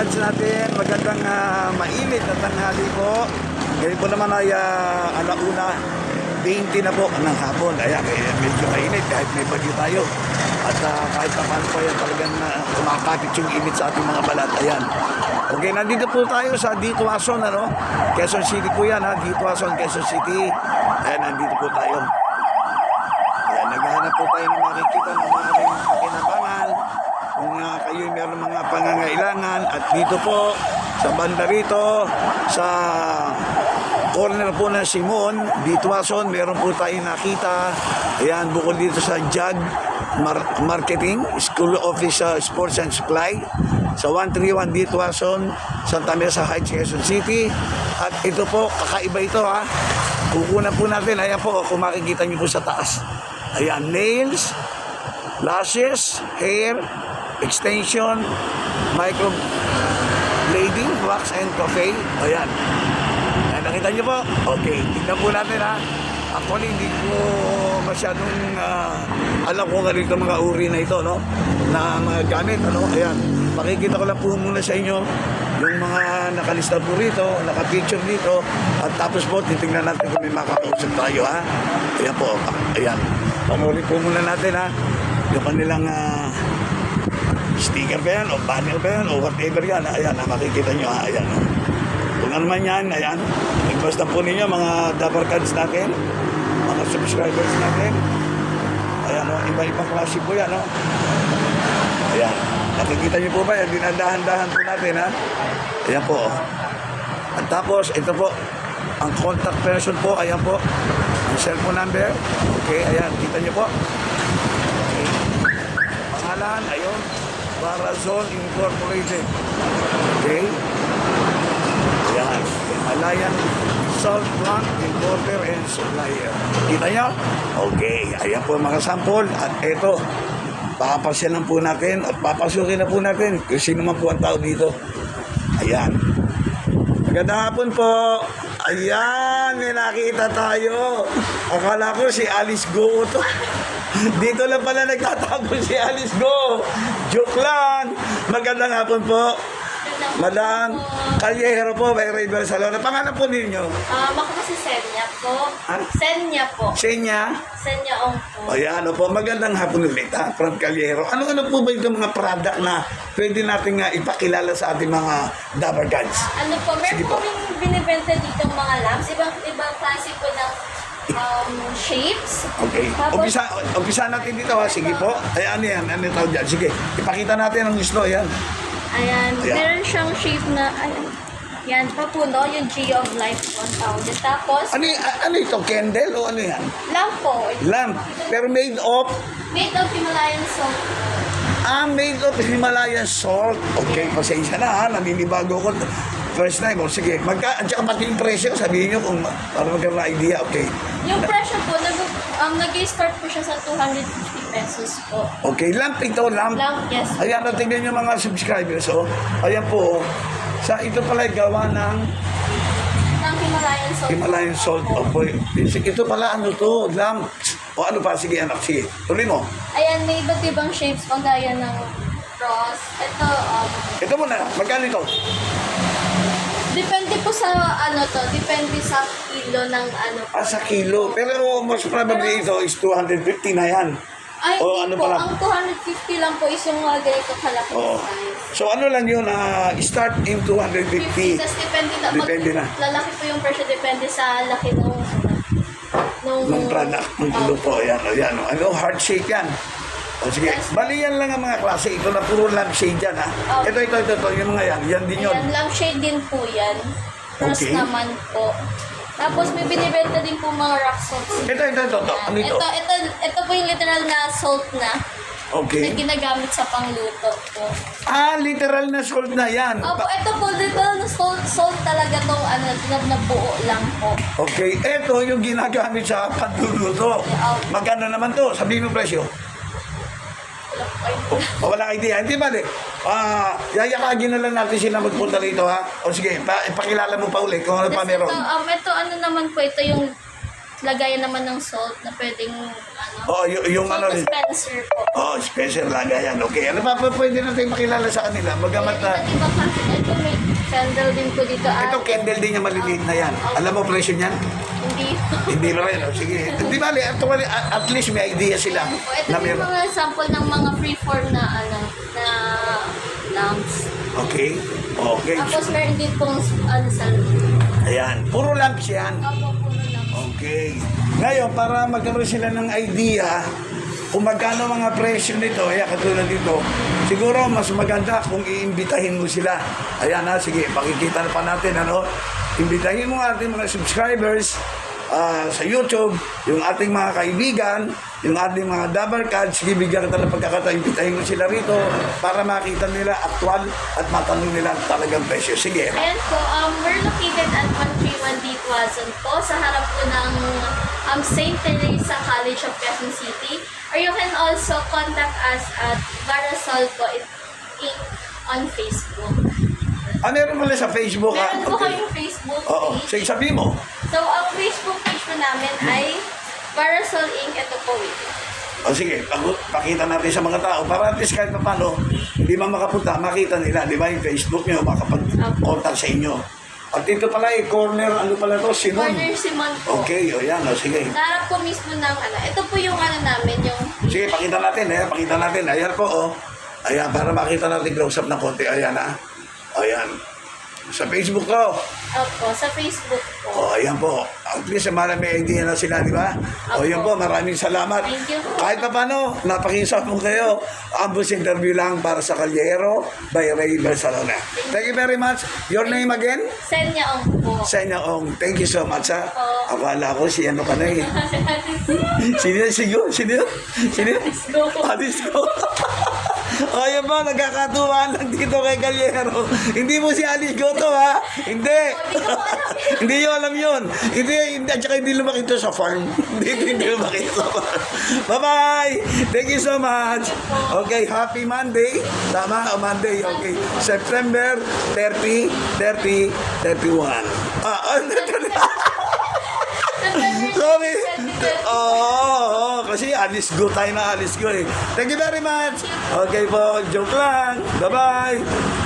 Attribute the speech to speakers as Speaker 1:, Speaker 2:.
Speaker 1: Kads natin, magandang mainit na tanghali po. Ngayon po naman ay alauna, 20 na po ng hapon. Ayan, medyo mainit kahit may bagyo tayo. At kahit pa paano po yan talagang kumakapit yung init sa ating mga balat. Ayan. Okay, nandito po tayo sa Dituason, ano? Quezon City po yan, ha? Dituason, Quezon City. Ayan, nandito po tayo. Ayan, naghahanap po tayo ng makikita ng mga aming pakinabangan. Kung kayo meron mga pangangailangan. At dito po, sa banda rito, sa corner po ng Simon, Dituason, meron po tayong nakita. Ayan, bukod dito sa JAG Marketing, School Office Sports and Supply, sa 131 Dituason, Santa Mesa Heights, Quezon City. At ito po, kakaiba ito ha. Kukunan po natin, ayan po, kung makikita nyo po sa taas. Ayan, nails, lashes, hair, extension, microblading, wax and cafe. Ayan. Ayan, nakita nyo po? Okay, tignan po natin ha. Actually, hindi ko masyadong alam kung ano ito mga uri na ito, no? Na mga gamit, ano? Ayan. Makikita ko lang po muna sa inyo yung mga nakalista po rito, nakapicture dito. At tapos po, titignan natin kung may makakausap tayo, ha? Ayan po. Ayan. Pangulit po muna natin, ha? Yung kanilang sticker ba yan, o banner ba yan, o whatever yan. Ayan, makikita nyo, ha? Ayan. Kung ano man yan, ayan. Nagpasta po ninyo, mga Dapper Cards natin, mga subscribers natin. Ayan, o, iba-ibang klase po yan, o. Ayan. Nakikita nyo po ba yan? Dinadahan-dahan po natin, ha? Ayan po, o. At tapos, ito po, ang contact person po, ayan po. Ang cellphone number. Okay, ayan, kita nyo po. Okay. Pangalan, ayun. Barazon Incorporated. Okay. Ayan. Himalayan Salt Plant Importer and Supplier. Kita nyo? Okay. Ayan po mga sample. At ito, papasyalan po natin at papasukin na po natin kung sino man po ang tao dito. Ayan. Magandang hapon po. Ayan, may nakita tayo. Akala ko si Alice Go to. Dito lang pala nagtatago si Alice Go. Joke lang. Magandang hapon po. Madam Callejero po, by River Salona. Pangalan po ninyo?
Speaker 2: Ako po si Senya po. Senya po.
Speaker 1: Senya?
Speaker 2: Senya Ong po.
Speaker 1: O yan, po. Magandang hapon ulit, ha? From Callejero. Ano po ba itong mga product na pwede natin ipakilala sa ating mga Dapper Cards?
Speaker 2: Ano po, meron po rin binibenta dito mga lamps. Ibang klase po ng shapes.
Speaker 1: Okay.
Speaker 2: Tapos,
Speaker 1: Umpisa natin dito, ha? Sige po. Ay, ano yan? Ano tawag dyan? Sige. Ipakita natin ang gusto. Ayan.
Speaker 2: ayan, meron siyang shape na, ayan. Yan pa po, no? Yung G of Life 1000. Tapos,
Speaker 1: Ano ito? Candle o ano yan?
Speaker 2: lamp po.
Speaker 1: Lamp. Pero made of?
Speaker 2: Made of Himalayan salt.
Speaker 1: Made of Himalayan salt. Okay, pasensya na ha. Naninibago ko. First time. O sige. At saka pati yung presyo. Sabihin nyo kung para magkaroon na idea. Okay.
Speaker 2: Yung presyo po, nag-start po siya sa 250 pesos po.
Speaker 1: Okay. Lamp ito. Lamp.
Speaker 2: Lamp, yes.
Speaker 1: Ayan. Tingnan nyo mga subscribers. Oh. Ayan po. Ito pala gawa ng
Speaker 2: Ng Himalayan salt.
Speaker 1: Himalayan salt. Okay. Ito pala ano to? Lamp. O ano pa? Sige anak. Sige. Tuloy mo.
Speaker 2: Ayan, may iba't ibang shapes pang gaya ng cross. Ito,
Speaker 1: Ito muna. Magkano ito?
Speaker 2: depende po sa depende sa kilo ng ano.
Speaker 1: Sa kilo. Pero most probably ito is 250 na yan.
Speaker 2: Ay,
Speaker 1: O,
Speaker 2: hindi
Speaker 1: ano
Speaker 2: po.
Speaker 1: pala?
Speaker 2: Ang 250 lang po is yung mga ganito kalaki
Speaker 1: Oo.
Speaker 2: size.
Speaker 1: So ano lang yun, start in 250.
Speaker 2: 50, tas depende na.
Speaker 1: Depende na.
Speaker 2: Lalaki po yung presyo, depende sa laki nung
Speaker 1: Nung product, ng luto. Ayan, ayan. Ano, heart shape yan. O sige, bali yan lang ang mga klase. Ito na puro lampshade yan, ha. Ito, yung mga yan. Yan din yun.
Speaker 2: Ayan, lampshade din po yan. Cross
Speaker 1: Okay.
Speaker 2: naman po. Tapos may binibenta din po mga rock salts.
Speaker 1: Ito. Ano ito?
Speaker 2: Ito po yung literal na salt na
Speaker 1: Okay.
Speaker 2: ginagamit sa pangluto po.
Speaker 1: Literal na salt na yan.
Speaker 2: Opo, ito po literal na salt talaga tong na buo lang po.
Speaker 1: Okay, ito yung ginagamit sa pagluluto. Magkano naman to? Sabihin mo presyo. Wala idea. Hindi ba, yayakagin na lang natin sila magpunta rito, ha? O sige, ipakilala mo pa ulit kung ano pa meron.
Speaker 2: Ito, ito ano naman po, ito yung lagayan naman ng salt na pwedeng ano.
Speaker 1: Oo, yung
Speaker 2: Salt
Speaker 1: ano.
Speaker 2: dispenser po.
Speaker 1: Oh, special lagayan. Okay. Ano pa pwede natin makilala sa kanila? Magamat na...
Speaker 2: Iba't ibang kasi ito may candle din po dito.
Speaker 1: Ito, candle din yung maliliit na yan. Alam mo presyo niyan?
Speaker 2: Hindi.
Speaker 1: Hindi ba rin? Oh, sige. Di ba, at least may idea sila.
Speaker 2: Ito
Speaker 1: Na
Speaker 2: yung
Speaker 1: meron.
Speaker 2: mga sample ng mga freeform na ano, na lamps.
Speaker 1: Okay. Okay.
Speaker 2: Tapos meron din pong ano sa
Speaker 1: Ayan. Puro lamps yan.
Speaker 2: Opo, puro lamps.
Speaker 1: Okay. Ngayon, para magkaroon sila ng idea kung magkano mga presyo nito, ayan, katulad dito, siguro mas maganda kung iimbitahin mo sila. Ayan ha, sige, pakikita na pa natin, ano, imbitahin mo ang ating mga subscribers sa YouTube, yung ating mga kaibigan, yung ating mga Dabar Cards, sige, bigyan kita ng pagkakataon, imbitahin mo sila rito para makita nila aktual at matanong nila ang talagang presyo. Sige.
Speaker 2: Ayan po, we're located at 131 D Quezon po, sa harap po ng St. Teresa College of Quezon City. Or you can also contact us at Barasol po Inc. on Facebook.
Speaker 1: Meron pala sa Facebook, ha?
Speaker 2: Meron po kayong Facebook
Speaker 1: Oo.
Speaker 2: page.
Speaker 1: Sige, sabi mo.
Speaker 2: So, ang Facebook page po namin ay Barasol Inc. Ito po.
Speaker 1: O sige, pakita natin sa mga tao para at least kahit pa paano, hindi man makapunta, makita nila, di ba, yung Facebook nyo, makapag-contact sa inyo. At dito pala, corner, ano pala to, Simon.
Speaker 2: Corner Simon po.
Speaker 1: Okay, o yan, o sige.
Speaker 2: Narap po mismo ng ano. Ito po yung ano namin, yung...
Speaker 1: Sige, pakita natin, pakita natin. Ayan po, o. Ayan, para makita natin close up ng konti. Ayan, ha. Ayan. Sa Facebook ko.
Speaker 2: Opo, sa Facebook po.
Speaker 1: O, ayan po. At least, may idea na sila, di ba? O, yun po, maraming salamat.
Speaker 2: Thank you po.
Speaker 1: Kahit pa paano, napakiusap mo kayo. Ambus interview lang para sa Calyero by Ray Barcelona. Thank you very much. Your name again?
Speaker 2: Senya Ong po.
Speaker 1: Senya Ong. Thank you so much, ha.
Speaker 2: Opo.
Speaker 1: Akala ko si ano ka na eh. Sino? Adis ko. O, yun po, nagkakatuwaan lang dito kay Calyero. Hindi mo si Alice Goto, ha? Hindi. Hindi nyo alam yun. Hindi, at saka hindi lumaki ito sa farm. Hindi lumaki ito sa farm. Bye-bye! Thank you so much. Okay, happy Monday. Tama? O Monday, okay. September 30, 31. Sorry. Oo, kasi Alice Go tayo na Alice Go eh. Thank you very much. Okay po, joke lang. Bye-bye.